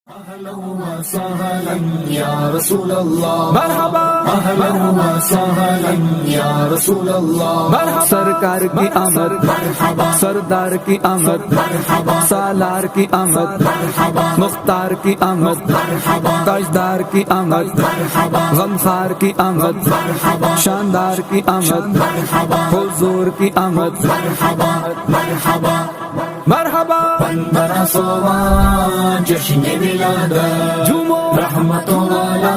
اهلا وسهلا يا رسول الله مرحبا اهلا وسهلا يا رسول الله مرحبا سرکار کی آمد مرحبا سردار کی آمد مرحبا سالار کی آمد مرحبا مختار کی آمد مرحبا تاجدار کی آمد مرحبا غمخار کی آمد مرحبا شاندار کی آمد مرحبا حضور کی آمد مرحبا مرحبا مرحبا 1500واں جشن ولادت جھومو رحمتوں والا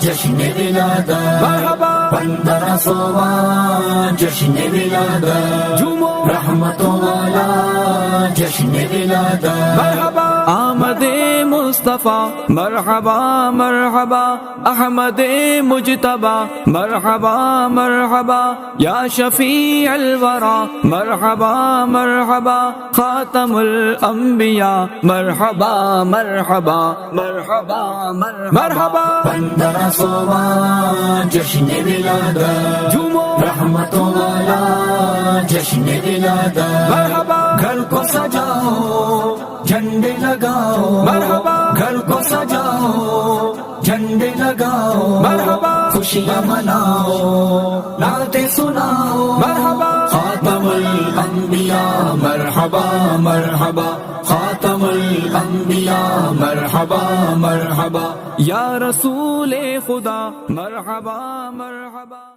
جشن ولادت مرحبا 1500واں جشن ولادت جھومو رحمتوں والا جشن ولادت مرحبا آمد مصطفیٰ مرحبا مرحبا احمد مجتبی مرحبا مرحبا یا شفیع الورا مرحبا مرحبا خاتم الانبیاء مرحبا مرحبا مرحبا مرحبا 1500واں جشن ولادت جھومو رحمتوں والا جشن ولادت مرحبا گھر کو سجاؤ جھنڈے لگاؤ مرحبا گھر کو سجاؤ جھنڈے لگاؤ مرحبا خوشیاں مناؤ نعتیں سناؤ مرحبا خاتم الانبیاء مرحبا مرحبا خاتم الانبیاء مرحبا مرحبا یا رسول خدا مرحبا مرحبا